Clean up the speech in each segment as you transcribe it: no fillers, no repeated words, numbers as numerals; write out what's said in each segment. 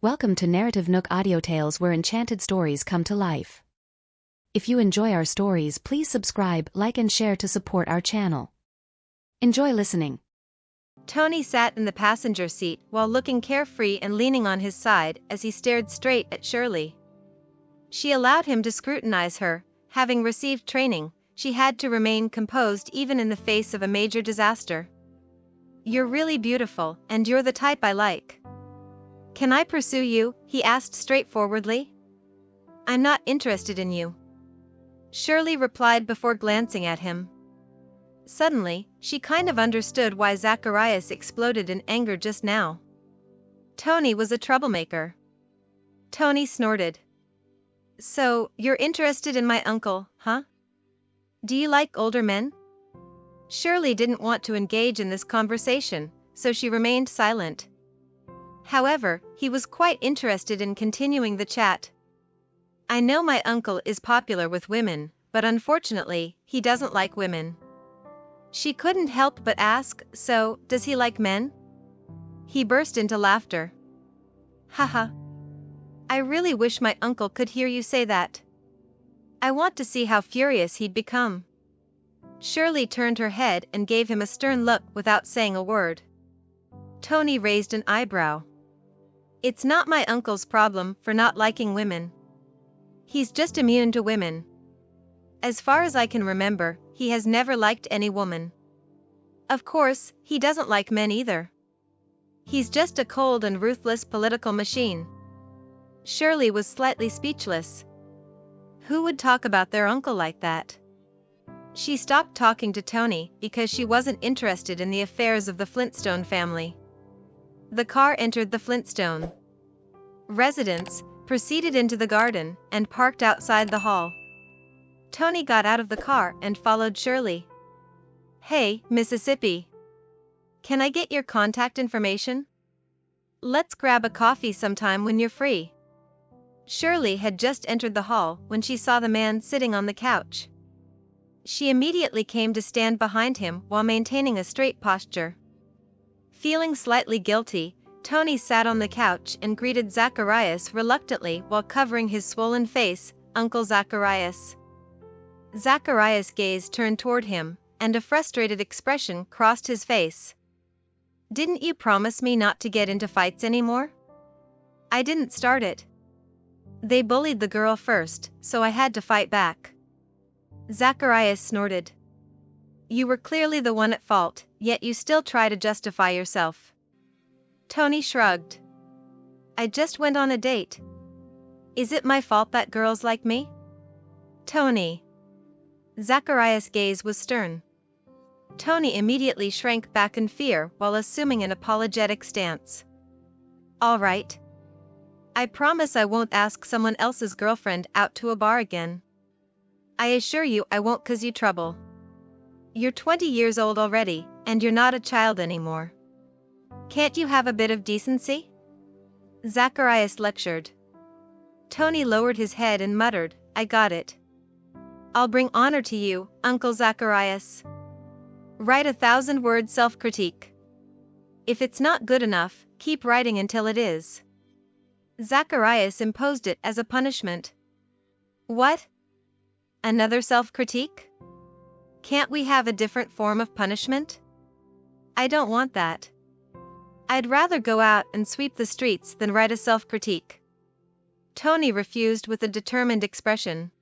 Welcome to NarrativeNook audio tales where enchanted stories come to life. If you enjoy our stories, please subscribe, like and share to support our channel. Enjoy listening. Tony sat in the passenger seat while looking carefree and leaning on his side as he stared straight at Shirley. She allowed him to scrutinize her. Having received training, she had to remain composed even in the face of a major disaster. "You're really beautiful, and you're the type I like. Can I pursue you?" he asked straightforwardly. "I'm not interested in you," Shirley replied before glancing at him. Suddenly, she kind of understood why Zacharias exploded in anger just now. Tony was a troublemaker. Tony snorted. "So, you're interested in my uncle, huh? Do you like older men?" Shirley didn't want to engage in this conversation, so she remained silent. However, he was quite interested in continuing the chat. "I know my uncle is popular with women, but unfortunately, he doesn't like women." She couldn't help but ask, "So, does he like men?" He burst into laughter. "Haha. I really wish my uncle could hear you say that. I want to see how furious he'd become." Shirley turned her head and gave him a stern look without saying a word. Tony raised an eyebrow. "It's not my uncle's problem for not liking women. He's just immune to women. As far as I can remember, he has never liked any woman. Of course, he doesn't like men either. He's just a cold and ruthless political machine." Shirley was slightly speechless. Who would talk about their uncle like that? She stopped talking to Tony because she wasn't interested in the affairs of the Flintstone family. The car entered the Flintstone residence, proceeded into the garden, and parked outside the hall. Tony got out of the car and followed Shirley. "Hey, Mississippi. Can I get your contact information? Let's grab a coffee sometime when you're free." Shirley had just entered the hall when she saw the man sitting on the couch. She immediately came to stand behind him while maintaining a straight posture. Feeling slightly guilty, Tony sat on the couch and greeted Zacharias reluctantly while covering his swollen face. "Uncle Zacharias." Zacharias' gaze turned toward him, and a frustrated expression crossed his face. "Didn't you promise me not to get into fights anymore?" "I didn't start it. They bullied the girl first, so I had to fight back." Zacharias snorted. "You were clearly the one at fault, yet you still try to justify yourself." Tony shrugged. "I just went on a date. Is it my fault that girls like me?" "Tony." Zacharias' gaze was stern. Tony immediately shrank back in fear while assuming an apologetic stance. "All right. I promise I won't ask someone else's girlfriend out to a bar again. I assure you I won't cause you trouble. You're 20 years old already, and you're not a child anymore. Can't you have a bit of decency?" Zacharias lectured. Tony lowered his head and muttered, "I got it. I'll bring honor to you, Uncle Zacharias. Write 1,000-word self-critique. If it's not good enough, keep writing until it is." Zacharias imposed it as a punishment. "What? Another self-critique? Can't we have a different form of punishment?" "I don't want that. I'd rather go out and sweep the streets than write a self-critique." Tony refused with a determined expression.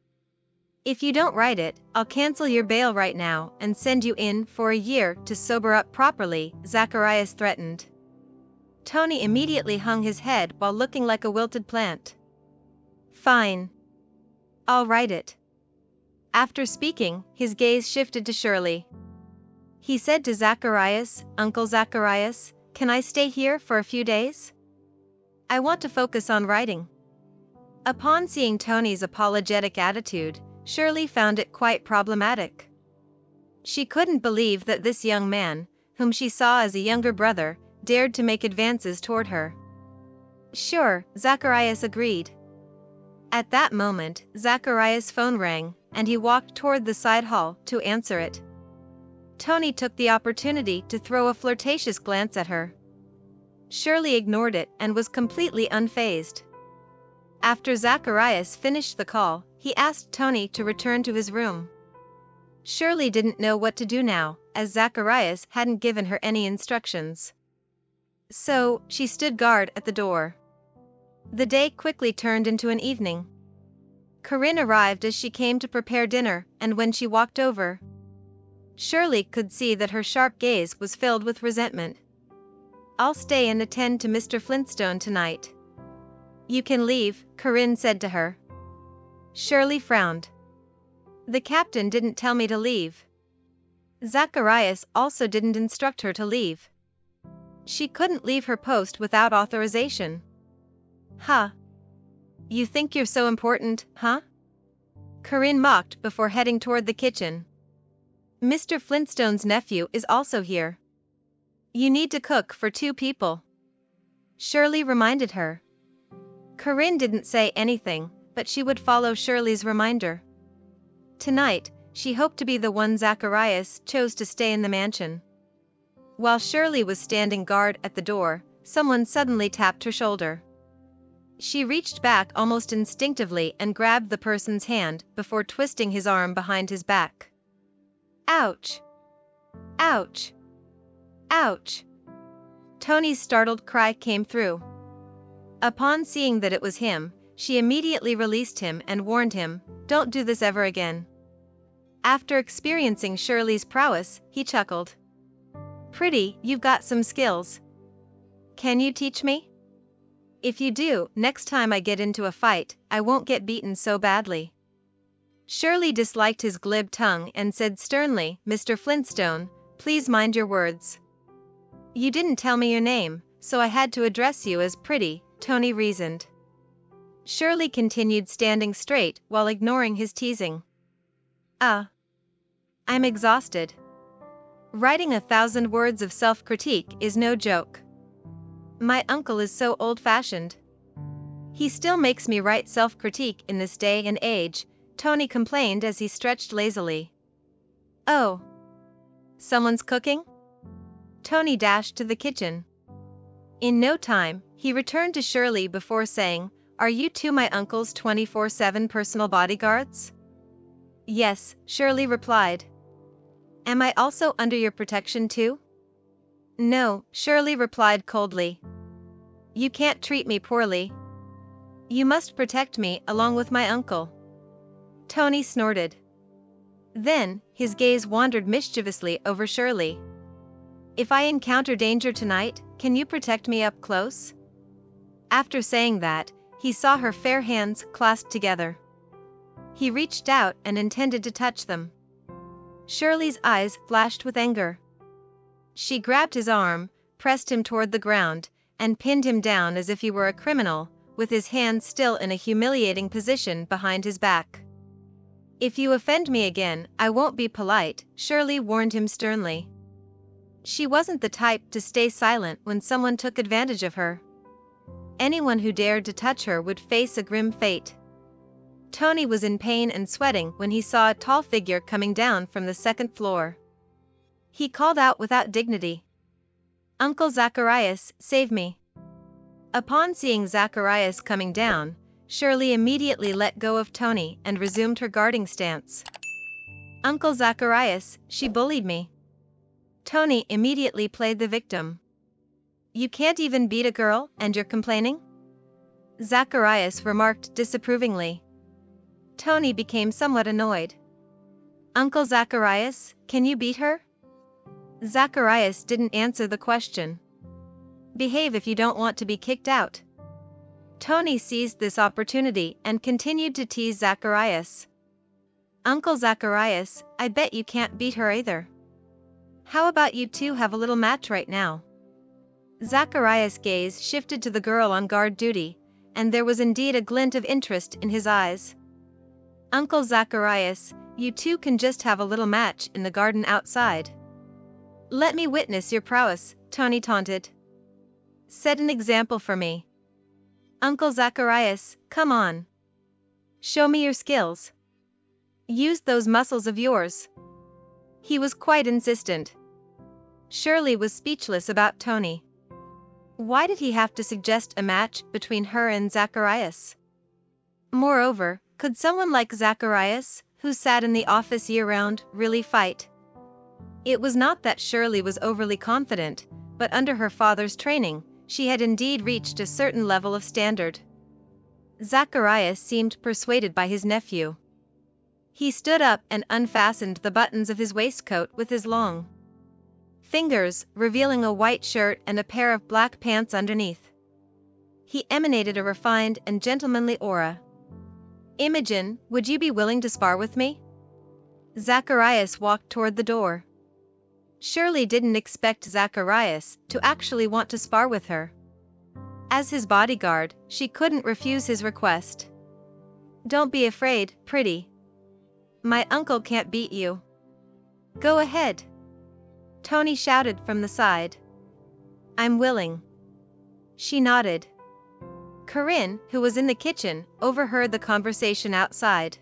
"If you don't write it, I'll cancel your bail right now and send you in for a year to sober up properly," Zacharias threatened. Tony immediately hung his head while looking like a wilted plant. "Fine. I'll write it." After speaking, his gaze shifted to Shirley. He said to Zacharias, "Uncle Zacharias, can I stay here for a few days? I want to focus on writing." Upon seeing Tony's apologetic attitude, Shirley found it quite problematic. She couldn't believe that this young man, whom she saw as a younger brother, dared to make advances toward her. "Sure," Zacharias agreed. At that moment, Zacharias' phone rang, and he walked toward the side hall to answer it. Tony took the opportunity to throw a flirtatious glance at her. Shirley ignored it and was completely unfazed. After Zacharias finished the call, he asked Tony to return to his room. Shirley didn't know what to do now, as Zacharias hadn't given her any instructions. So, she stood guard at the door. The day quickly turned into an evening. Corinne arrived as she came to prepare dinner, and when she walked over, Shirley could see that her sharp gaze was filled with resentment. "I'll stay and attend to Mr. Flintstone tonight." "You can leave," Corinne said to her. Shirley frowned. "The captain didn't tell me to leave." Zacharias also didn't instruct her to leave. She couldn't leave her post without authorization. "Huh? You think you're so important, huh?" Corinne mocked before heading toward the kitchen. "Mr. Flintstone's nephew is also here. You need to cook for 2 people." Shirley reminded her. Corinne didn't say anything, but she would follow Shirley's reminder. Tonight, she hoped to be the one Zacharias chose to stay in the mansion. While Shirley was standing guard at the door, someone suddenly tapped her shoulder. She reached back almost instinctively and grabbed the person's hand before twisting his arm behind his back. "Ouch! Ouch! Ouch!" Tony's startled cry came through. Upon seeing that it was him, she immediately released him and warned him, "Don't do this ever again." After experiencing Shirley's prowess, he chuckled. "Pretty, you've got some skills. Can you teach me? If you do, next time I get into a fight, I won't get beaten so badly." Shirley disliked his glib tongue and said sternly, "Mr. Flintstone, please mind your words." "You didn't tell me your name, so I had to address you as Pretty," Tony reasoned. Shirley continued standing straight while ignoring his teasing. I'm exhausted. Writing 1,000 words of self-critique is no joke. My uncle is so old-fashioned. He still makes me write self-critique in this day and age," Tony complained as he stretched lazily. "Oh. Someone's cooking?" Tony dashed to the kitchen. In no time, he returned to Shirley before saying, "Are you two my uncle's 24/7 personal bodyguards?" "Yes," Shirley replied. "Am I also under your protection too?" "No," Shirley replied coldly. "You can't treat me poorly. You must protect me along with my uncle." Tony snorted. Then, his gaze wandered mischievously over Shirley. "If I encounter danger tonight, can you protect me up close?" After saying that, he saw her fair hands clasped together. He reached out and intended to touch them. Shirley's eyes flashed with anger. She grabbed his arm, pressed him toward the ground, and pinned him down as if he were a criminal, with his hands still in a humiliating position behind his back. "If you offend me again, I won't be polite," Shirley warned him sternly. She wasn't the type to stay silent when someone took advantage of her. Anyone who dared to touch her would face a grim fate. Tony was in pain and sweating when he saw a tall figure coming down from the 2nd floor. He called out without dignity, "Uncle Zacharias, save me." Upon seeing Zacharias coming down, Shirley immediately let go of Tony and resumed her guarding stance. "Uncle Zacharias, she bullied me." Tony immediately played the victim. "You can't even beat a girl, and you're complaining?" Zacharias remarked disapprovingly. Tony became somewhat annoyed. "Uncle Zacharias, can you beat her?" Zacharias didn't answer the question. "Behave if you don't want to be kicked out." Tony seized this opportunity and continued to tease Zacharias. "Uncle Zacharias, I bet you can't beat her either. How about you two have a little match right now?" Zacharias' gaze shifted to the girl on guard duty, and there was indeed a glint of interest in his eyes. "Uncle Zacharias, you two can just have a little match in the garden outside." "Let me witness your prowess," Tony taunted. "Set an example for me. Uncle Zacharias, come on. Show me your skills. Use those muscles of yours." He was quite insistent. Shirley was speechless about Tony. Why did he have to suggest a match between her and Zacharias? Moreover, could someone like Zacharias, who sat in the office year-round, really fight? It was not that Shirley was overly confident, but under her father's training, she had indeed reached a certain level of standard. Zacharias seemed persuaded by his nephew. He stood up and unfastened the buttons of his waistcoat with his long fingers, revealing a white shirt and a pair of black pants underneath. He emanated a refined and gentlemanly aura. "Imogen, would you be willing to spar with me?" Zacharias walked toward the door. Shirley didn't expect Zacharias to actually want to spar with her. As his bodyguard, she couldn't refuse his request. "Don't be afraid, pretty. My uncle can't beat you. Go ahead," Tony shouted from the side. "I'm willing." She nodded. Corinne, who was in the kitchen, overheard the conversation outside.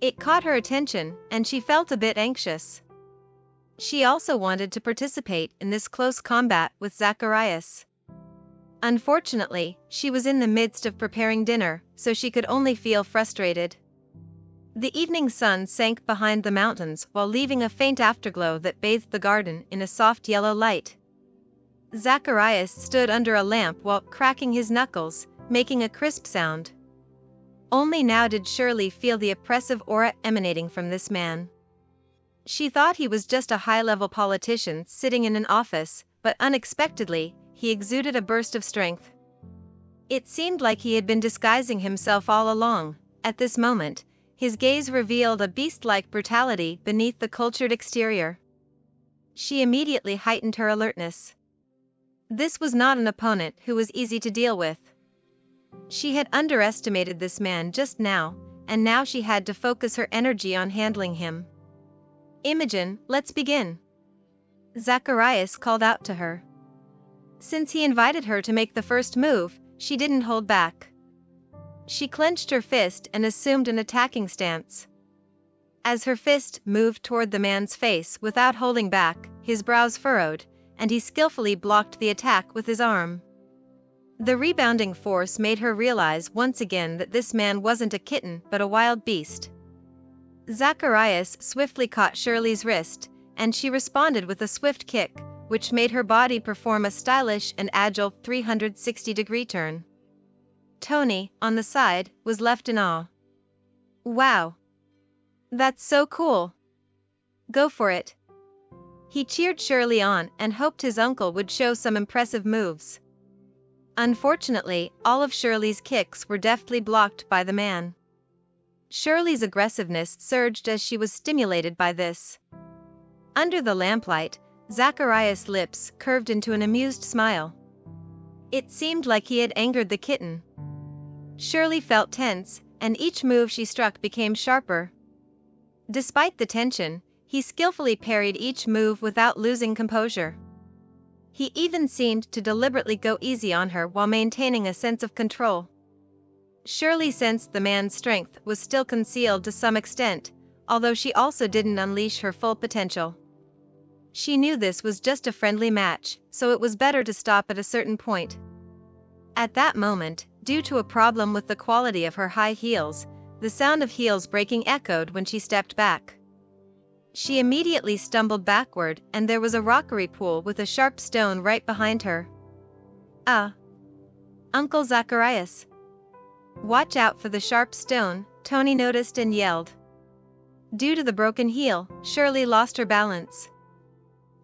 It caught her attention, and she felt a bit anxious. She also wanted to participate in this close combat with Zacharias. Unfortunately, she was in the midst of preparing dinner, so she could only feel frustrated. The evening sun sank behind the mountains while leaving a faint afterglow that bathed the garden in a soft yellow light. Zacharias stood under a lamp while cracking his knuckles, making a crisp sound. Only now did Shirley feel the oppressive aura emanating from this man. She thought he was just a high-level politician sitting in an office, but unexpectedly, he exuded a burst of strength. It seemed like he had been disguising himself all along. At this moment, his gaze revealed a beast-like brutality beneath the cultured exterior. She immediately heightened her alertness. This was not an opponent who was easy to deal with. She had underestimated this man just now, and now she had to focus her energy on handling him. "Imogen, let's begin," Zacharias called out to her. Since he invited her to make the first move, she didn't hold back. She clenched her fist and assumed an attacking stance. As her fist moved toward the man's face without holding back, his brows furrowed, and he skillfully blocked the attack with his arm. The rebounding force made her realize once again that this man wasn't a kitten but a wild beast. Zacharias swiftly caught Shirley's wrist, and she responded with a swift kick, which made her body perform a stylish and agile 360-degree turn. Tony, on the side, was left in awe. "Wow! That's so cool! Go for it!" He cheered Shirley on and hoped his uncle would show some impressive moves. Unfortunately, all of Shirley's kicks were deftly blocked by the man. Shirley's aggressiveness surged as she was stimulated by this. Under the lamplight, Zacharias' lips curved into an amused smile. It seemed like he had angered the kitten. Shirley felt tense, and each move she struck became sharper. Despite the tension, he skillfully parried each move without losing composure. He even seemed to deliberately go easy on her while maintaining a sense of control. Shirley sensed the man's strength was still concealed to some extent, although she also didn't unleash her full potential. She knew this was just a friendly match, so it was better to stop at a certain point. At that moment, due to a problem with the quality of her high heels, the sound of heels breaking echoed when she stepped back. She immediately stumbled backward, and there was a rockery pool with a sharp stone right behind her. "Ah! Uncle Zacharias! Watch out for the sharp stone," Tony noticed and yelled. Due to the broken heel, Shirley lost her balance.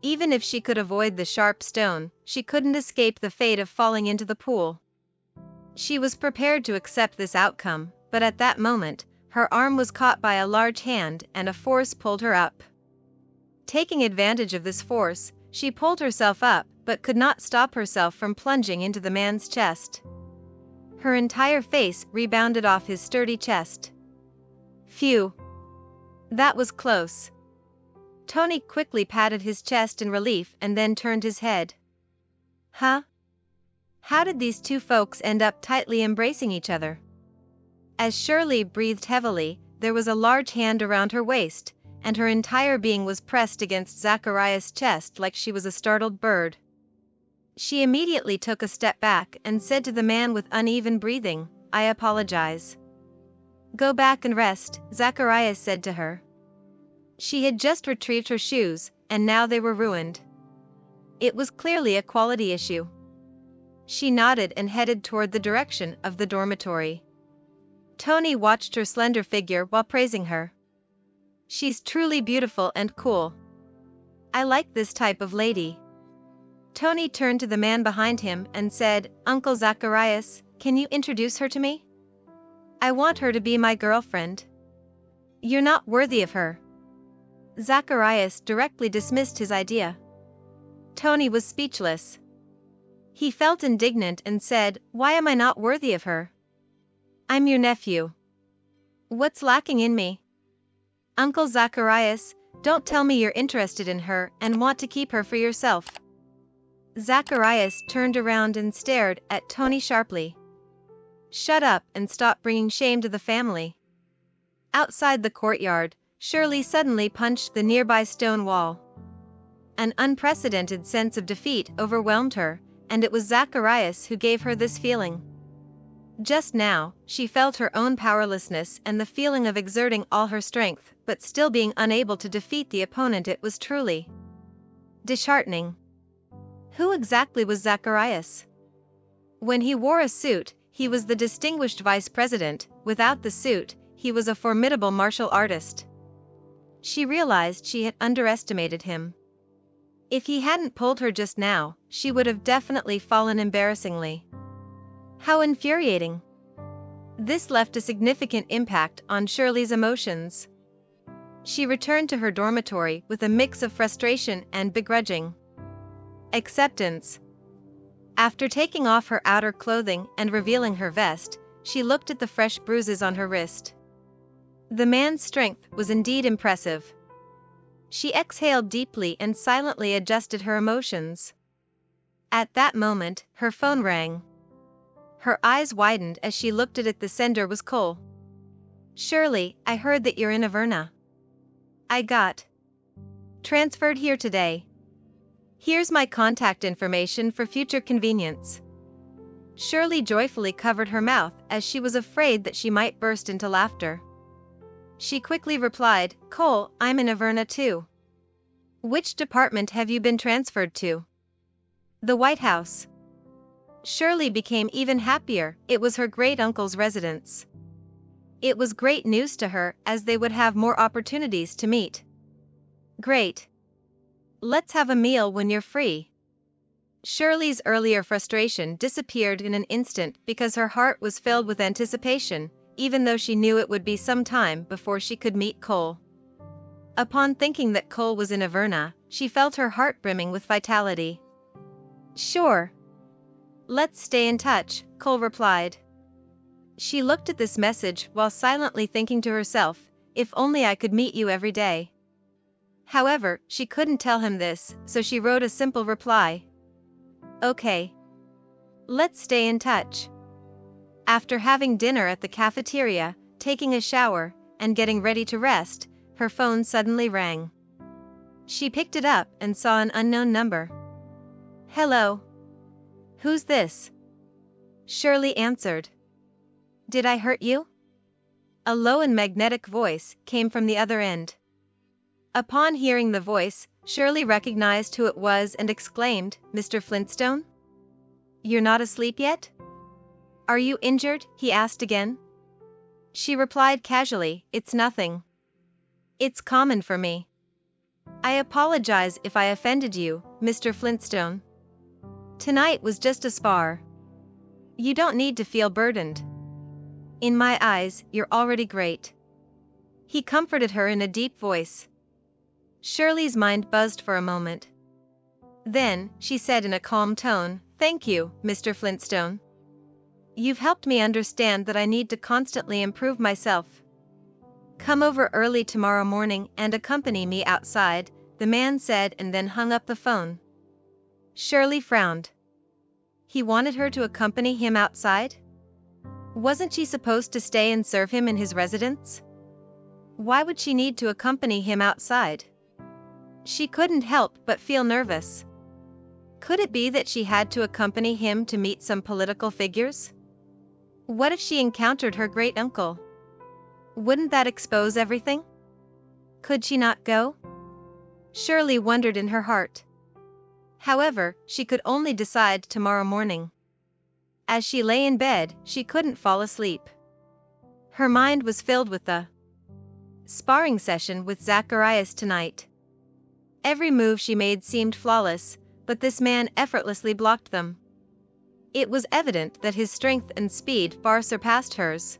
Even if she could avoid the sharp stone, she couldn't escape the fate of falling into the pool. She was prepared to accept this outcome, but at that moment, her arm was caught by a large hand and a force pulled her up. Taking advantage of this force, she pulled herself up but could not stop herself from plunging into the man's chest. Her entire face rebounded off his sturdy chest. Phew! That was close. Tony quickly patted his chest in relief and then turned his head. Huh? How did these two folks end up tightly embracing each other? As Shirley breathed heavily, there was a large hand around her waist, and her entire being was pressed against Zacharias' chest like she was a startled bird. She immediately took a step back and said to the man with uneven breathing, "I apologize." "Go back and rest," Zacharias said to her. She had just retrieved her shoes, and now they were ruined. It was clearly a quality issue. She nodded and headed toward the direction of the dormitory. Tony watched her slender figure while praising her. "She's truly beautiful and cool. I like this type of lady." Tony turned to the man behind him and said, "Uncle Zacharias, can you introduce her to me? I want her to be my girlfriend." "You're not worthy of her." Zacharias directly dismissed his idea. Tony was speechless. He felt indignant and said, "Why am I not worthy of her? I'm your nephew. What's lacking in me?" "Uncle Zacharias, don't tell me you're interested in her and want to keep her for yourself." Zacharias turned around and stared at Tony sharply. "Shut up and stop bringing shame to the family." Outside the courtyard, Shirley suddenly punched the nearby stone wall. An unprecedented sense of defeat overwhelmed her, and it was Zacharias who gave her this feeling. Just now, she felt her own powerlessness and the feeling of exerting all her strength, but still being unable to defeat the opponent. It was truly disheartening. Who exactly was Zacharias? When he wore a suit, he was the distinguished vice president. Without the suit, he was a formidable martial artist. She realized she had underestimated him. If he hadn't pulled her just now, she would have definitely fallen embarrassingly. How infuriating. This left a significant impact on Shirley's emotions. She returned to her dormitory with a mix of frustration and begrudging acceptance. After taking off her outer clothing and revealing her vest, she looked at the fresh bruises on her wrist. The man's strength was indeed impressive. She exhaled deeply and silently adjusted her emotions. At that moment, her phone rang. Her eyes widened as she looked at it. The sender was Cole. "Shirley, I heard that you're in Averna. I got transferred here today. Here's my contact information for future convenience." Shirley joyfully covered her mouth as she was afraid that she might burst into laughter. She quickly replied, "Cole, I'm in Averna too." "Which department have you been transferred to?" "The White House." Shirley became even happier. It was her great-uncle's residence. It was great news to her, as they would have more opportunities to meet. "Great. Let's have a meal when you're free." Shirley's earlier frustration disappeared in an instant because her heart was filled with anticipation, even though she knew it would be some time before she could meet Cole. Upon thinking that Cole was in Averna, she felt her heart brimming with vitality. "Sure. Let's stay in touch," Cole replied. She looked at this message while silently thinking to herself, "If only I could meet you every day." However, she couldn't tell him this, so she wrote a simple reply. "Okay. Let's stay in touch." After having dinner at the cafeteria, taking a shower, and getting ready to rest, her phone suddenly rang. She picked it up and saw an unknown number. "Hello. Who's this?" Shirley answered. "Did I hurt you?" A low and magnetic voice came from the other end. Upon hearing the voice, Shirley recognized who it was and exclaimed, "Mr. Flintstone? You're not asleep yet?" "Are you injured?" he asked again. She replied casually, "It's nothing. It's common for me." "I apologize if I offended you, Mr. Flintstone. Tonight was just a spar. You don't need to feel burdened. In my eyes, you're already great." He comforted her in a deep voice. Shirley's mind buzzed for a moment. Then, she said in a calm tone, "Thank you, Mr. Flintstone. You've helped me understand that I need to constantly improve myself. Come over early tomorrow morning and accompany me outside," the man said, and then hung up the phone. Shirley frowned. He wanted her to accompany him outside? Wasn't she supposed to stay and serve him in his residence? Why would she need to accompany him outside? She couldn't help but feel nervous. Could it be that she had to accompany him to meet some political figures? What if she encountered her great-uncle? Wouldn't that expose everything? Could she not go? Shirley wondered in her heart. However, she could only decide tomorrow morning. As she lay in bed, she couldn't fall asleep. Her mind was filled with the sparring session with Zacharias tonight. Every move she made seemed flawless, but this man effortlessly blocked them. It was evident that his strength and speed far surpassed hers.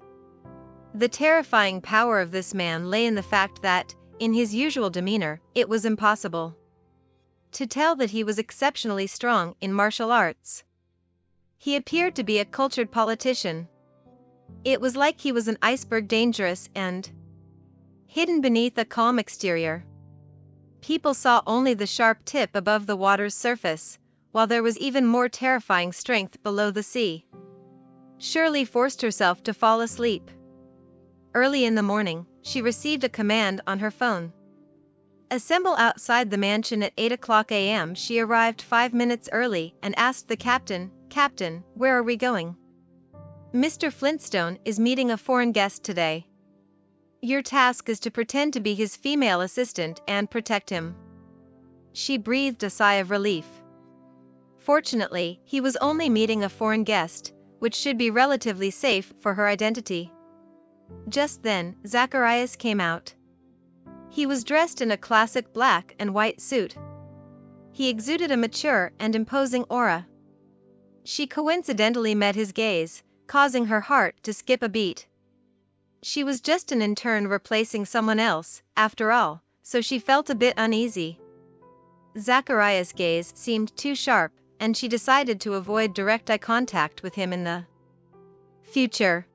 The terrifying power of this man lay in the fact that, in his usual demeanor, it was impossible to tell that he was exceptionally strong in martial arts. He appeared to be a cultured politician. It was like he was an iceberg, dangerous and hidden beneath a calm exterior. People saw only the sharp tip above the water's surface, while there was even more terrifying strength below the sea. Shirley forced herself to fall asleep. Early in the morning, she received a command on her phone. Assemble outside the mansion at 8 a.m. She arrived 5 minutes early and asked the captain, "Captain, where are we going?" "Mr. Flintstone is meeting a foreign guest today. Your task is to pretend to be his female assistant and protect him." She breathed a sigh of relief. Fortunately, he was only meeting a foreign guest, which should be relatively safe for her identity. Just then, Zacharias came out. He was dressed in a classic black and white suit. He exuded a mature and imposing aura. She coincidentally met his gaze, causing her heart to skip a beat. She was just an intern replacing someone else, after all, so she felt a bit uneasy. Zacharias' gaze seemed too sharp, and she decided to avoid direct eye contact with him in the future.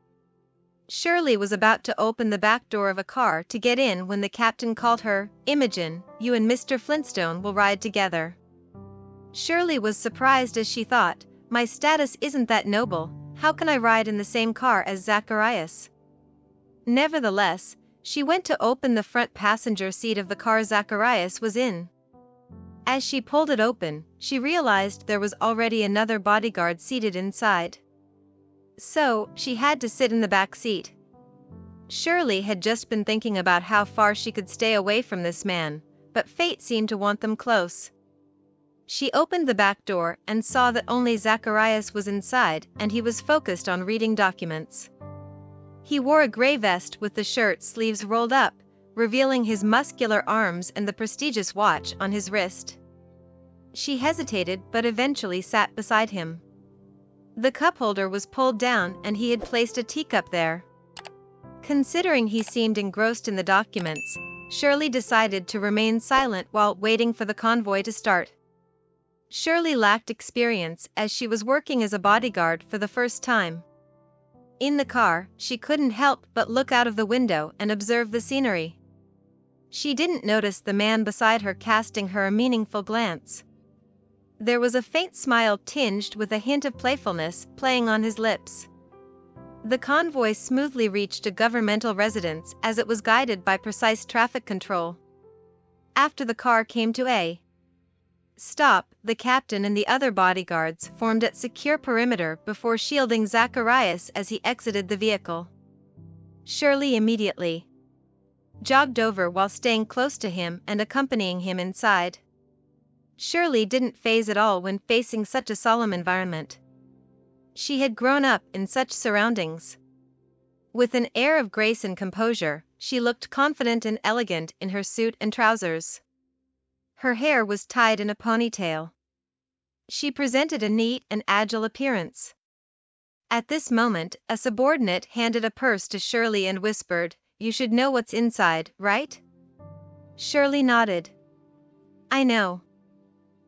Shirley was about to open the back door of a car to get in when the captain called her, "Imogen, you and Mr. Flintstone will ride together." Shirley was surprised as she thought, "My status isn't that noble, how can I ride in the same car as Zacharias?" Nevertheless, she went to open the front passenger seat of the car Zacharias was in. As she pulled it open, she realized there was already another bodyguard seated inside. So, she had to sit in the back seat. Shirley had just been thinking about how far she could stay away from this man, but fate seemed to want them close. She opened the back door and saw that only Zacharias was inside, and he was focused on reading documents. He wore a gray vest with the shirt sleeves rolled up, revealing his muscular arms and the prestigious watch on his wrist. She hesitated but eventually sat beside him. The cup holder was pulled down and he had placed a teacup there. Considering he seemed engrossed in the documents, Shirley decided to remain silent while waiting for the convoy to start. Shirley lacked experience as she was working as a bodyguard for the first time. In the car, she couldn't help but look out of the window and observe the scenery. She didn't notice the man beside her casting her a meaningful glance. There was a faint smile tinged with a hint of playfulness playing on his lips. The convoy smoothly reached a governmental residence as it was guided by precise traffic control. After the car came to a stop, the captain and the other bodyguards formed at secure perimeter before shielding Zacharias as he exited the vehicle. Shirley immediately jogged over while staying close to him and accompanying him inside. Shirley didn't faze at all when facing such a solemn environment. She had grown up in such surroundings. With an air of grace and composure, she looked confident and elegant in her suit and trousers. Her hair was tied in a ponytail. She presented a neat and agile appearance. At this moment, a subordinate handed a purse to Shirley and whispered, "You should know what's inside, right?" Shirley nodded. "I know.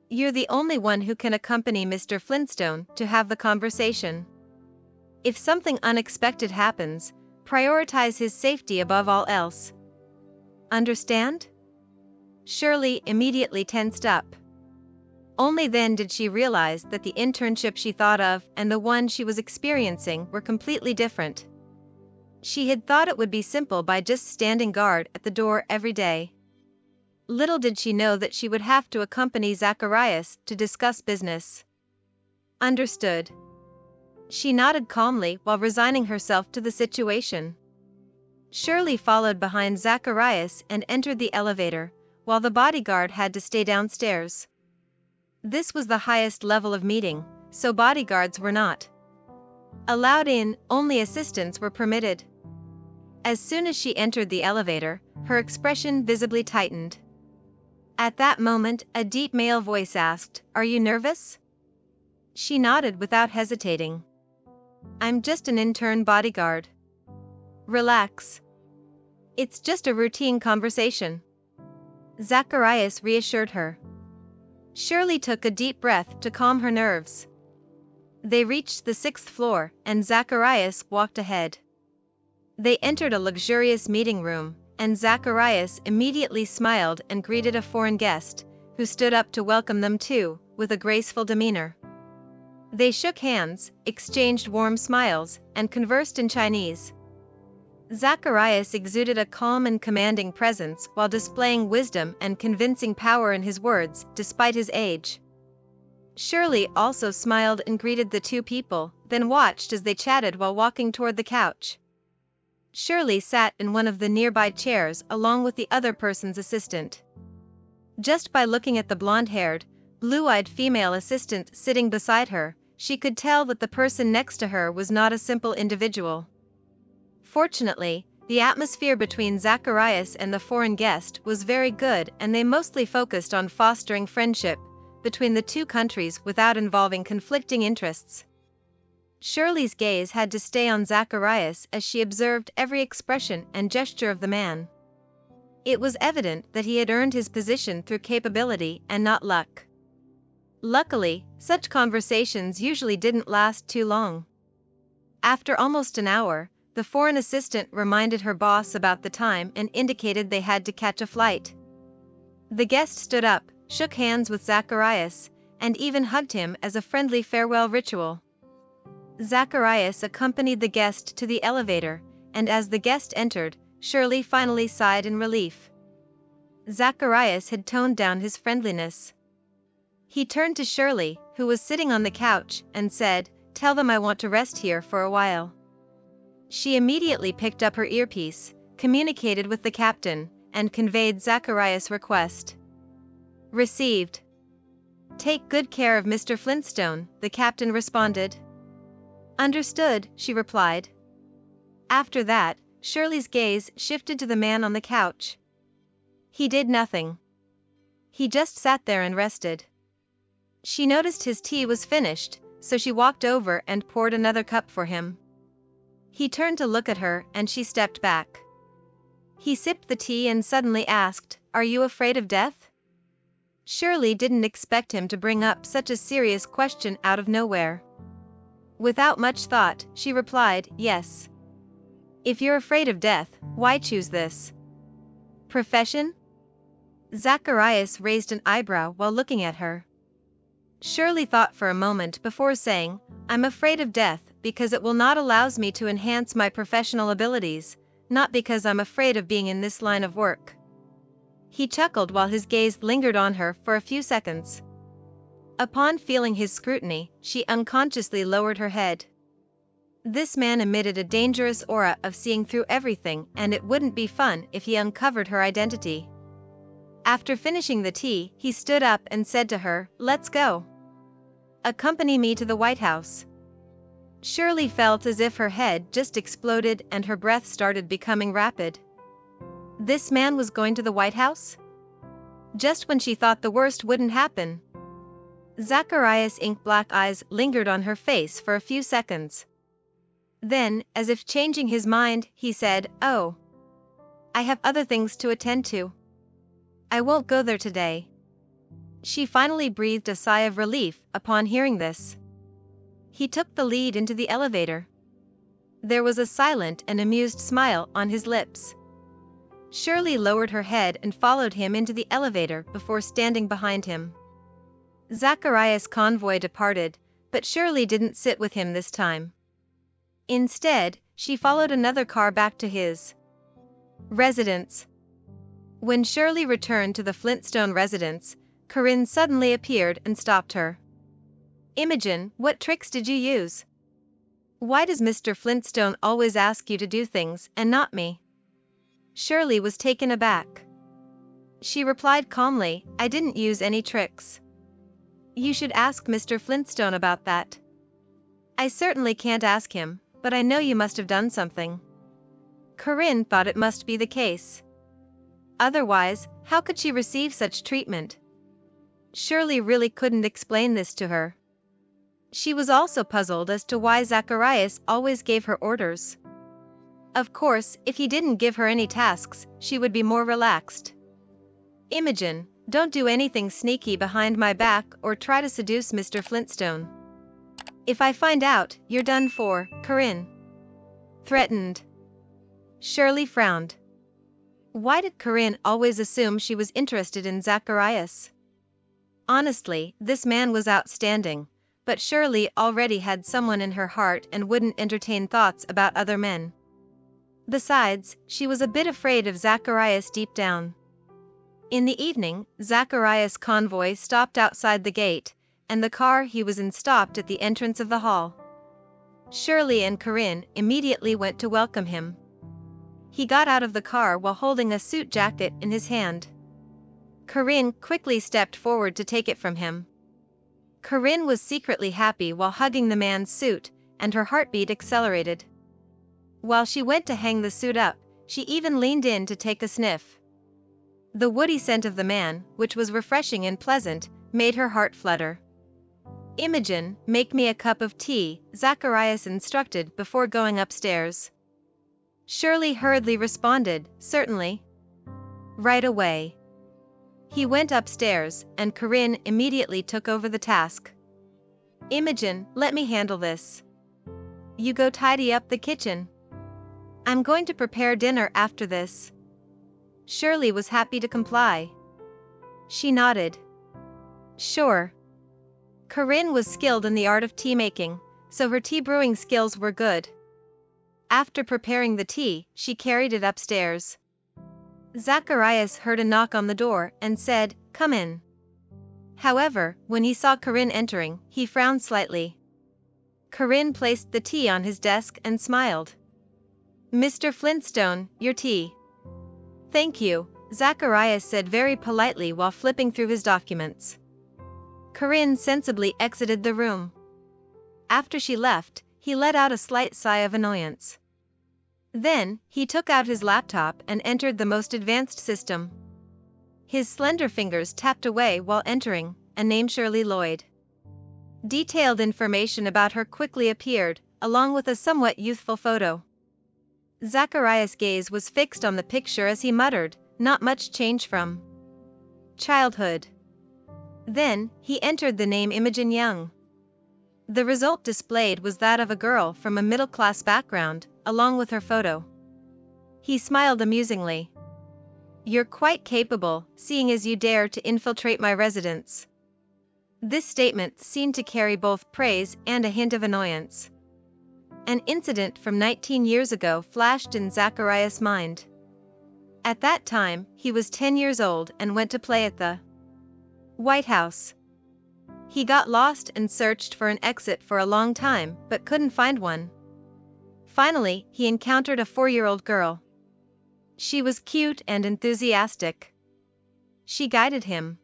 You're the only one who can accompany Mr. Flintstone to have the conversation. If something unexpected happens, prioritize his safety above all else. Understand?" Shirley immediately tensed up. Only then did she realize that the internship she thought of and the one she was experiencing were completely different. She had thought it would be simple by just standing guard at the door every day. Little did she know that she would have to accompany Zacharias to discuss business. Understood. She nodded calmly while resigning herself to the situation. Shirley followed behind Zacharias and entered the elevator, while the bodyguard had to stay downstairs. This was the highest level of meeting, so bodyguards were not allowed in, only assistants were permitted. As soon as she entered the elevator, her expression visibly tightened. At that moment, a deep male voice asked, "Are you nervous?" She nodded without hesitating. "I'm just an intern bodyguard." "Relax. It's just a routine conversation," Zacharias reassured her. Shirley took a deep breath to calm her nerves. They reached the 6th floor, and Zacharias walked ahead. They entered a luxurious meeting room, and Zacharias immediately smiled and greeted a foreign guest, who stood up to welcome them too, with a graceful demeanor. They shook hands, exchanged warm smiles, and conversed in Chinese. Zacharias exuded a calm and commanding presence while displaying wisdom and convincing power in his words, despite his age. Shirley also smiled and greeted the two people, then watched as they chatted while walking toward the couch. Shirley sat in one of the nearby chairs along with the other person's assistant. Just by looking at the blonde-haired, blue-eyed female assistant sitting beside her, she could tell that the person next to her was not a simple individual. Fortunately, the atmosphere between Zacharias and the foreign guest was very good, and they mostly focused on fostering friendship between the two countries without involving conflicting interests. Shirley's gaze had to stay on Zacharias as she observed every expression and gesture of the man. It was evident that he had earned his position through capability and not luck. Luckily, such conversations usually didn't last too long. After almost an hour, the foreign assistant reminded her boss about the time and indicated they had to catch a flight. The guest stood up, shook hands with Zacharias, and even hugged him as a friendly farewell ritual. Zacharias accompanied the guest to the elevator, and as the guest entered, Shirley finally sighed in relief. Zacharias had toned down his friendliness. He turned to Shirley, who was sitting on the couch, and said, "Tell them I want to rest here for a while." She immediately picked up her earpiece, communicated with the captain, and conveyed Zacharias' request. Received. "Take good care of Mr. Flintstone," the captain responded. "Understood," she replied. After that, Shirley's gaze shifted to the man on the couch. He did nothing. He just sat there and rested. She noticed his tea was finished, so she walked over and poured another cup for him. He turned to look at her, and she stepped back. He sipped the tea and suddenly asked, "Are you afraid of death?" Shirley didn't expect him to bring up such a serious question out of nowhere. Without much thought, she replied, "Yes." "If you're afraid of death, why choose this profession?" Zacharias raised an eyebrow while looking at her. Shirley thought for a moment before saying, "I'm afraid of death because it will not allow me to enhance my professional abilities, not because I'm afraid of being in this line of work." He chuckled while his gaze lingered on her for a few seconds. Upon feeling his scrutiny, she unconsciously lowered her head. This man emitted a dangerous aura of seeing through everything, and it wouldn't be fun if he uncovered her identity. After finishing the tea, he stood up and said to her, "Let's go. Accompany me to the White House." Shirley felt as if her head just exploded and her breath started becoming rapid. This man was going to the White House? Just when she thought the worst wouldn't happen. Zacharias' ink-black eyes lingered on her face for a few seconds. Then, as if changing his mind, he said, "Oh, I have other things to attend to. I won't go there today." She finally breathed a sigh of relief upon hearing this. He took the lead into the elevator. There was a silent and amused smile on his lips. Shirley lowered her head and followed him into the elevator before standing behind him. Zacharias' convoy departed, but Shirley didn't sit with him this time. Instead, she followed another car back to his residence. When Shirley returned to the Flintstone residence, Corinne suddenly appeared and stopped her. Imogen, what tricks did you use? Why does Mr. Flintstone always ask you to do things and not me? Shirley was taken aback. She replied calmly, I didn't use any tricks. You should ask Mr. Flintstone about that. I certainly can't ask him, but I know you must have done something. Corinne thought it must be the case. Otherwise, how could she receive such treatment? Shirley really couldn't explain this to her. She was also puzzled as to why Zacharias always gave her orders. Of course, if he didn't give her any tasks, she would be more relaxed. Imogen, don't do anything sneaky behind my back or try to seduce Mr. Flintstone. If I find out, you're done for, Corinne threatened. Shirley frowned. Why did Corinne always assume she was interested in Zacharias? Honestly, this man was outstanding, but Shirley already had someone in her heart and wouldn't entertain thoughts about other men. Besides, she was a bit afraid of Zacharias deep down. In the evening, Zacharias' convoy stopped outside the gate, and the car he was in stopped at the entrance of the hall. Shirley and Corinne immediately went to welcome him. He got out of the car while holding a suit jacket in his hand. Corinne quickly stepped forward to take it from him. Corinne was secretly happy while hugging the man's suit, and her heartbeat accelerated. While she went to hang the suit up, she even leaned in to take a sniff. The woody scent of the man, which was refreshing and pleasant, made her heart flutter. Imogen, make me a cup of tea, Zacharias instructed before going upstairs. Shirley hurriedly responded, certainly. Right away. He went upstairs, and Corinne immediately took over the task. Imogen, let me handle this. You go tidy up the kitchen. I'm going to prepare dinner after this. Shirley was happy to comply. She nodded. Sure. Corinne was skilled in the art of tea making, so her tea brewing skills were good. After preparing the tea, she carried it upstairs. Zacharias heard a knock on the door and said, come in. However, when he saw Corinne entering, he frowned slightly. Corinne placed the tea on his desk and smiled. Mr. Flintstone, your tea. Thank you, Zacharias said very politely while flipping through his documents. Corinne sensibly exited the room. After she left, he let out a slight sigh of annoyance. Then, he took out his laptop and entered the most advanced system. His slender fingers tapped away while entering, a name Shirley Lloyd. Detailed information about her quickly appeared, along with a somewhat youthful photo. Zacharias' gaze was fixed on the picture as he muttered, not much change from childhood. Then, he entered the name Imogen Young. The result displayed was that of a girl from a middle-class background, along with her photo. He smiled amusingly. You're quite capable, seeing as you dare to infiltrate my residence. This statement seemed to carry both praise and a hint of annoyance. An incident from 19 years ago flashed in Zacharias' mind. At that time, he was 10 years old and went to play at the White House. He got lost and searched for an exit for a long time, but couldn't find one. Finally, he encountered a 4-year-old girl. She was cute and enthusiastic. She guided him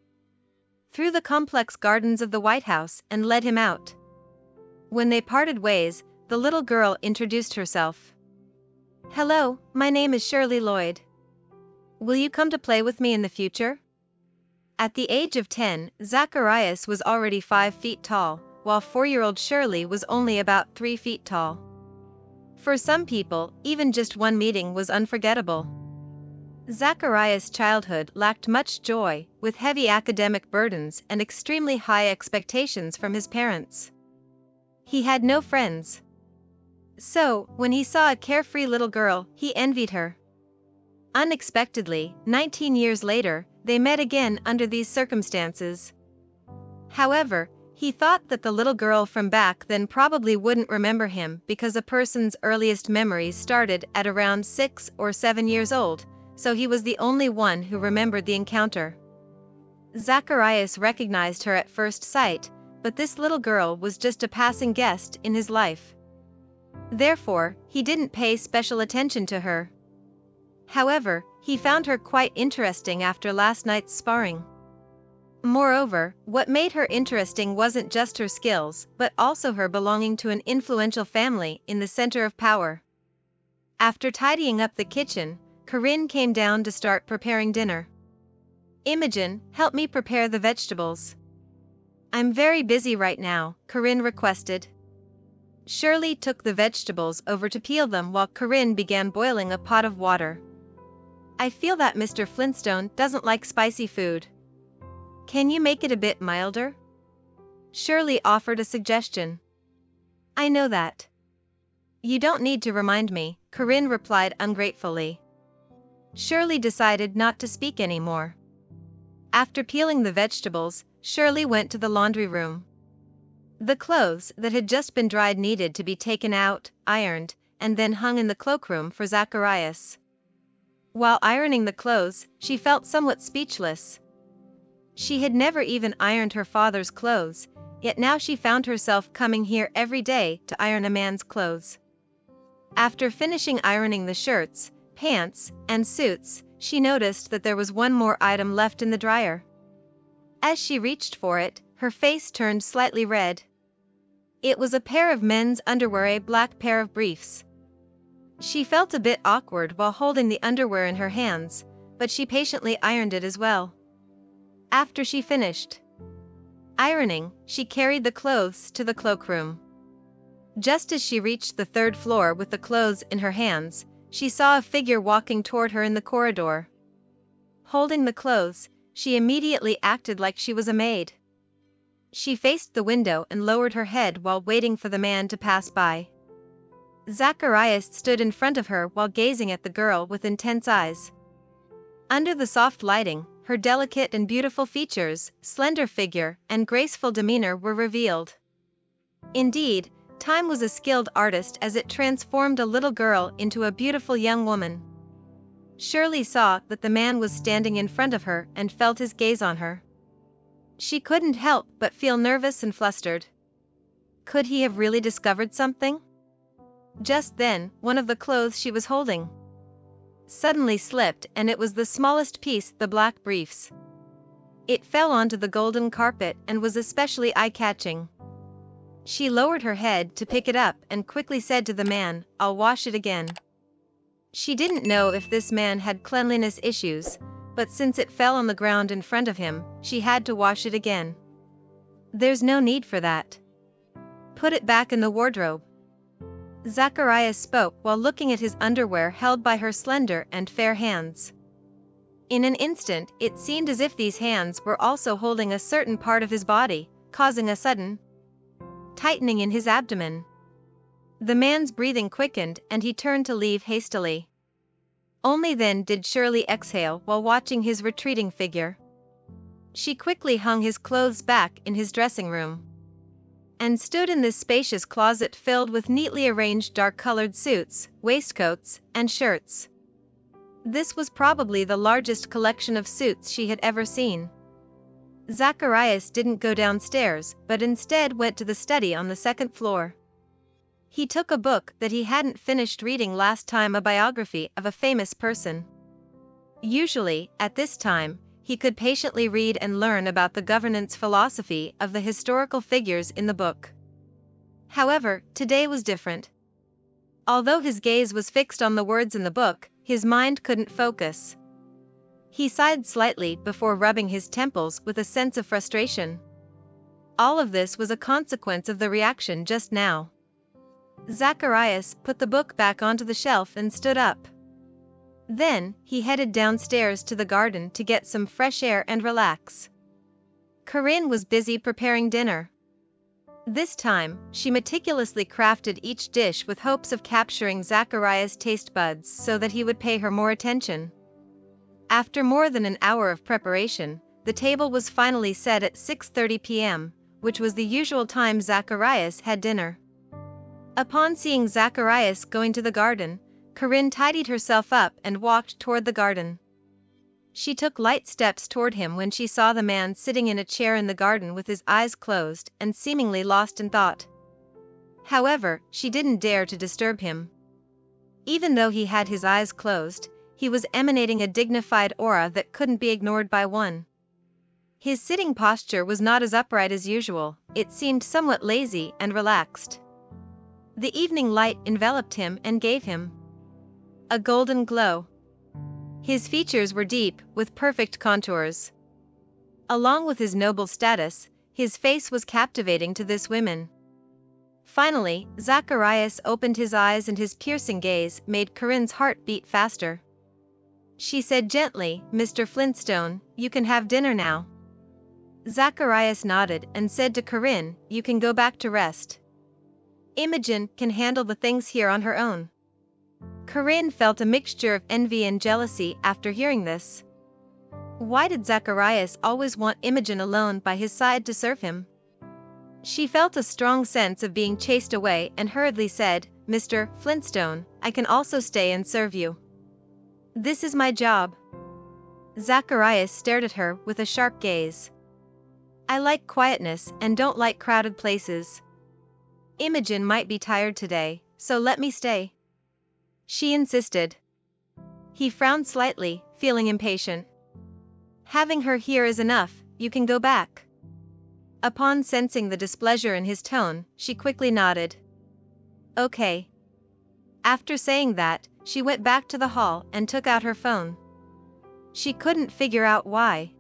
through the complex gardens of the White House and led him out. When they parted ways, the little girl introduced herself. Hello, my name is Shirley Lloyd. Will you come to play with me in the future? At the age of 10, Zacharias was already 5 feet tall, while 4-year-old Shirley was only about 3 feet tall. For some people, even just one meeting was unforgettable. Zacharias' childhood lacked much joy, with heavy academic burdens and extremely high expectations from his parents. He had no friends. So, when he saw a carefree little girl, he envied her. Unexpectedly, 19 years later, they met again under these circumstances. However, he thought that the little girl from back then probably wouldn't remember him because a person's earliest memories started at around 6 or 7 years old, so he was the only one who remembered the encounter. Zacharias recognized her at first sight, but this little girl was just a passing guest in his life. Therefore, he didn't pay special attention to her. However, he found her quite interesting after last night's sparring. Moreover, what made her interesting wasn't just her skills, but also her belonging to an influential family in the center of power. After tidying up the kitchen, Corinne came down to start preparing dinner. "Imogen, help me prepare the vegetables." "I'm very busy right now," Corinne requested. Shirley took the vegetables over to peel them while Corinne began boiling a pot of water. "I feel that Mr. Flintstone doesn't like spicy food. Can you make it a bit milder?" Shirley offered a suggestion. "I know that. You don't need to remind me," Corinne replied ungratefully. Shirley decided not to speak anymore. After peeling the vegetables, Shirley went to the laundry room. The clothes that had just been dried needed to be taken out, ironed, and then hung in the cloakroom for Zacharias. While ironing the clothes, she felt somewhat speechless. She had never even ironed her father's clothes, yet now she found herself coming here every day to iron a man's clothes. After finishing ironing the shirts, pants, and suits, she noticed that there was one more item left in the dryer. As she reached for it, her face turned slightly red. It was a pair of men's underwear, a black pair of briefs. She felt a bit awkward while holding the underwear in her hands, but she patiently ironed it as well. After she finished ironing, she carried the clothes to the cloakroom. Just as she reached the third floor with the clothes in her hands, she saw a figure walking toward her in the corridor. Holding the clothes, she immediately acted like she was a maid. She faced the window and lowered her head while waiting for the man to pass by. Zacharias stood in front of her while gazing at the girl with intense eyes. Under the soft lighting, her delicate and beautiful features, slender figure, and graceful demeanor were revealed. Indeed, time was a skilled artist as it transformed a little girl into a beautiful young woman. Shirley saw that the man was standing in front of her and felt his gaze on her. She couldn't help but feel nervous and flustered. Could he have really discovered something? Just then, one of the clothes she was holding suddenly slipped, and it was the smallest piece, the black briefs. It fell onto the golden carpet and was especially eye-catching. She lowered her head to pick it up and quickly said to the man, "I'll wash it again." She didn't know if this man had cleanliness issues, but since it fell on the ground in front of him, she had to wash it again. "There's no need for that. Put it back in the wardrobe." Zacharias spoke while looking at his underwear held by her slender and fair hands. In an instant, it seemed as if these hands were also holding a certain part of his body, causing a sudden tightening in his abdomen. The man's breathing quickened and he turned to leave hastily. Only then did Shirley exhale while watching his retreating figure. She quickly hung his clothes back in his dressing room and stood in this spacious closet filled with neatly arranged dark-colored suits, waistcoats, and shirts. This was probably the largest collection of suits she had ever seen. Zacharias didn't go downstairs, but instead went to the study on the second floor. He took a book that he hadn't finished reading last time, a biography of a famous person. Usually, at this time, he could patiently read and learn about the governance philosophy of the historical figures in the book. However, today was different. Although his gaze was fixed on the words in the book, his mind couldn't focus. He sighed slightly before rubbing his temples with a sense of frustration. All of this was a consequence of the reaction just now. Zacharias put the book back onto the shelf and stood up. Then, he headed downstairs to the garden to get some fresh air and relax. Corinne was busy preparing dinner. This time, she meticulously crafted each dish with hopes of capturing Zacharias' taste buds so that he would pay her more attention. After more than an hour of preparation, the table was finally set at 6:30 p.m., which was the usual time Zacharias had dinner. Upon seeing Zacharias going to the garden, Corinne tidied herself up and walked toward the garden. She took light steps toward him when she saw the man sitting in a chair in the garden with his eyes closed and seemingly lost in thought. However, she didn't dare to disturb him. Even though he had his eyes closed, he was emanating a dignified aura that couldn't be ignored by one. His sitting posture was not as upright as usual, it seemed somewhat lazy and relaxed. The evening light enveloped him and gave him a golden glow. His features were deep, with perfect contours. Along with his noble status, his face was captivating to this woman. Finally, Zacharias opened his eyes and his piercing gaze made Corinne's heart beat faster. She said gently, "Mr. Flintstone, you can have dinner now." Zacharias nodded and said to Corinne, "You can go back to rest. Imogen can handle the things here on her own." Corinne felt a mixture of envy and jealousy after hearing this. Why did Zacharias always want Imogen alone by his side to serve him? She felt a strong sense of being chased away and hurriedly said, "Mr. Flintstone, I can also stay and serve you. This is my job." Zacharias stared at her with a sharp gaze. "I like quietness and don't like crowded places. Imogen might be tired today, so let me stay," she insisted. He frowned slightly, feeling impatient. "Having her here is enough, you can go back." Upon sensing the displeasure in his tone, she quickly nodded. "Okay." After saying that, she went back to the hall and took out her phone. She couldn't figure out why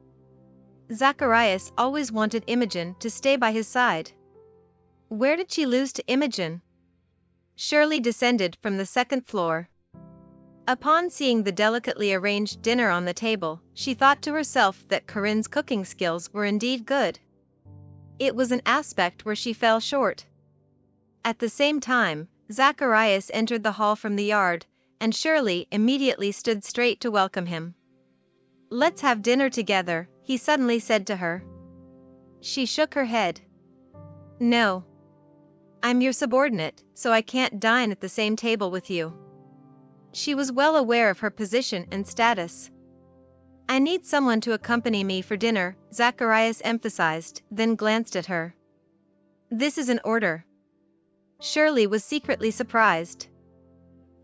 Zacharias always wanted Imogen to stay by his side. Where did she lose to Imogen? Shirley descended from the second floor. Upon seeing the delicately arranged dinner on the table, she thought to herself that Corinne's cooking skills were indeed good. It was an aspect where she fell short. At the same time, Zacharias entered the hall from the yard, and Shirley immediately stood straight to welcome him. "Let's have dinner together," he suddenly said to her. She shook her head. "No. I'm your subordinate, so I can't dine at the same table with you." She was well aware of her position and status. "I need someone to accompany me for dinner," Zacharias emphasized, then glanced at her. "This is an order." Shirley was secretly surprised.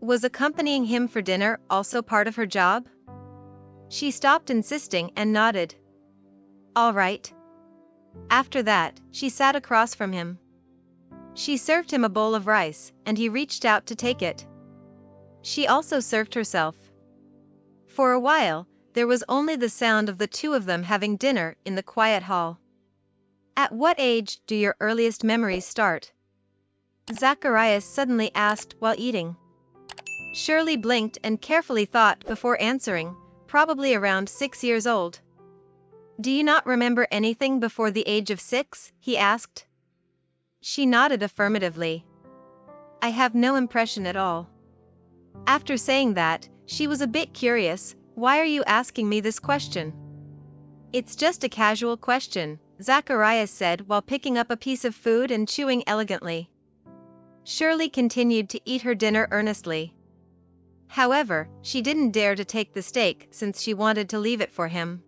Was accompanying him for dinner also part of her job? She stopped insisting and nodded. "All right." After that, she sat across from him. She served him a bowl of rice, and he reached out to take it. She also served herself. For a while, there was only the sound of the two of them having dinner in the quiet hall. "At what age do your earliest memories start?" Zacharias suddenly asked while eating. Shirley blinked and carefully thought before answering, "Probably around 6 years old." "Do you not remember anything before the age of 6? He asked. She nodded affirmatively. "I have no impression at all." After saying that, she was a bit curious. "Why are you asking me this question?" "It's just a casual question," Zacharias said while picking up a piece of food and chewing elegantly. Shirley continued to eat her dinner earnestly. However, she didn't dare to take the steak since she wanted to leave it for him.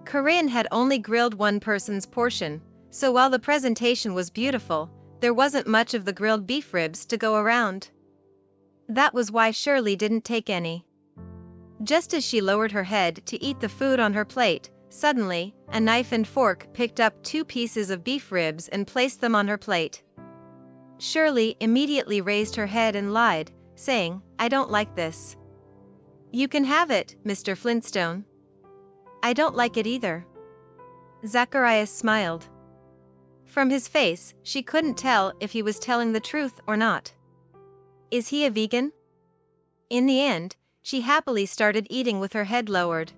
Corinne had only grilled one person's portion, so while the presentation was beautiful, there wasn't much of the grilled beef ribs to go around. That was why Shirley didn't take any. Just as she lowered her head to eat the food on her plate, suddenly, a knife and fork picked up 2 pieces of beef ribs and placed them on her plate. Shirley immediately raised her head and lied, saying, "I don't like this." "You can have it, Mr. Flintstone." "I don't like it either." Zacharias smiled. From his face, she couldn't tell if he was telling the truth or not. Is he a vegan? In the end, she happily started eating with her head lowered.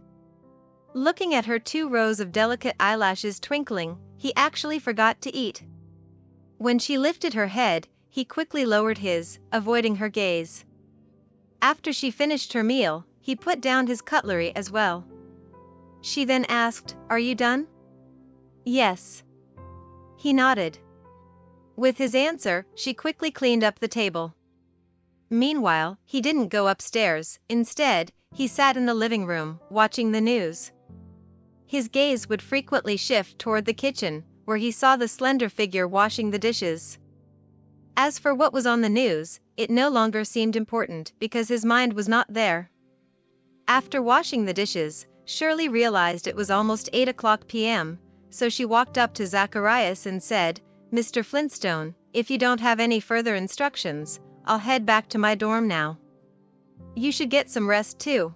Looking at her 2 rows of delicate eyelashes twinkling, he actually forgot to eat. When she lifted her head, he quickly lowered his, avoiding her gaze. After she finished her meal, he put down his cutlery as well. She then asked, "Are you done?" "Yes." He nodded. With his answer, she quickly cleaned up the table. Meanwhile, he didn't go upstairs. Instead, he sat in the living room, watching the news. His gaze would frequently shift toward the kitchen, where he saw the slender figure washing the dishes. As for what was on the news, it no longer seemed important because his mind was not there. After washing the dishes, Shirley realized it was almost 8 p.m., so she walked up to Zacharias and said, "Mr. Flintstone, if you don't have any further instructions, I'll head back to my dorm now. You should get some rest too."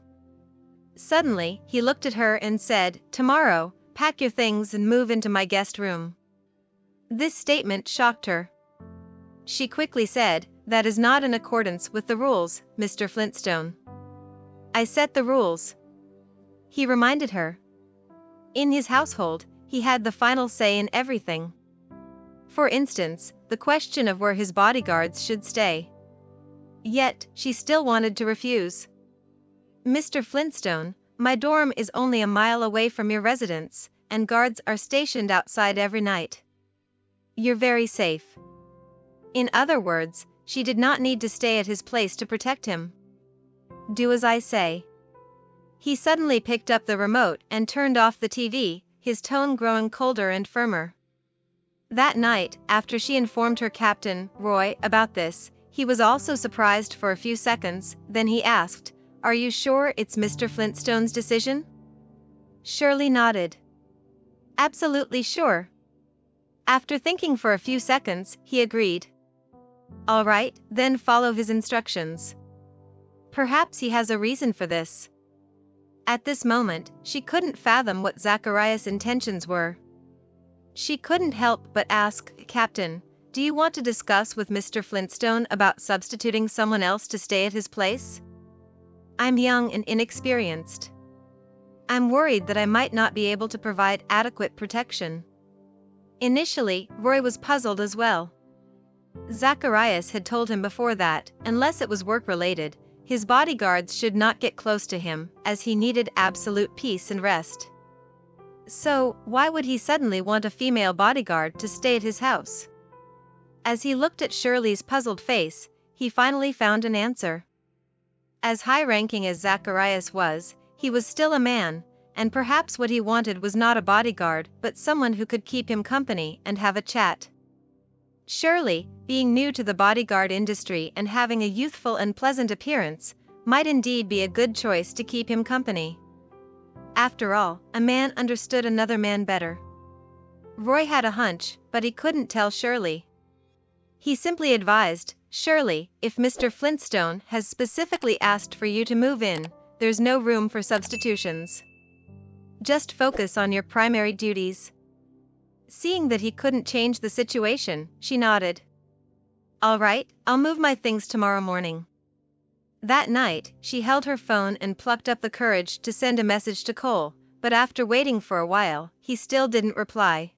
Suddenly, he looked at her and said, "Tomorrow, pack your things and move into my guest room." This statement shocked her. She quickly said, "That is not in accordance with the rules, Mr. Flintstone." "I set the rules," he reminded her. In his household, he had the final say in everything. For instance, the question of where his bodyguards should stay. Yet, she still wanted to refuse. "Mr. Flintstone, my dorm is only a mile away from your residence, and guards are stationed outside every night. You're very safe." In other words, she did not need to stay at his place to protect him. "Do as I say." He suddenly picked up the remote and turned off the TV, his tone growing colder and firmer. That night, after she informed her captain, Roy, about this, he was also surprised for a few seconds. Then he asked, "Are you sure it's Mr. Flintstone's decision?" Shirley nodded. "Absolutely sure." After thinking for a few seconds, he agreed. "All right, then follow his instructions. Perhaps he has a reason for this." At this moment, she couldn't fathom what Zacharias' intentions were. She couldn't help but ask, "Captain, do you want to discuss with Mr. Flintstone about substituting someone else to stay at his place? I'm young and inexperienced. I'm worried that I might not be able to provide adequate protection." Initially, Roy was puzzled as well. Zacharias had told him before that, unless it was work-related, his bodyguards should not get close to him, as he needed absolute peace and rest. So, why would he suddenly want a female bodyguard to stay at his house? As he looked at Shirley's puzzled face, he finally found an answer. As high-ranking as Zacharias was, he was still a man, and perhaps what he wanted was not a bodyguard but someone who could keep him company and have a chat. Shirley, being new to the bodyguard industry and having a youthful and pleasant appearance, might indeed be a good choice to keep him company. After all, a man understood another man better. Roy had a hunch, but he couldn't tell Shirley. He simply advised, "Shirley, if Mr. Flintstone has specifically asked for you to move in, there's no room for substitutions. Just focus on your primary duties." Seeing that he couldn't change the situation, she nodded. "All right, I'll move my things tomorrow morning." That night, she held her phone and plucked up the courage to send a message to Cole, but after waiting for a while, he still didn't reply.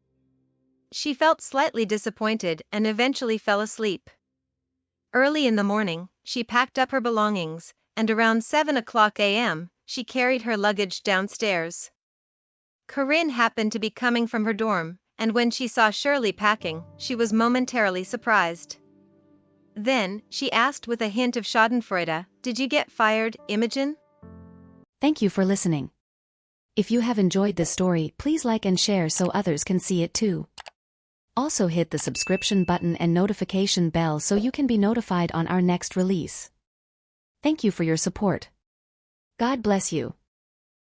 She felt slightly disappointed and eventually fell asleep. Early in the morning, she packed up her belongings, and around 7 a.m., she carried her luggage downstairs. Corinne happened to be coming from her dorm, and when she saw Shirley packing, she was momentarily surprised. Then, she asked with a hint of schadenfreude, "Did you get fired, Imogen?" Thank you for listening. If you have enjoyed this story, please like and share so others can see it too. Also hit the subscription button and notification bell so you can be notified on our next release. Thank you for your support. God bless you.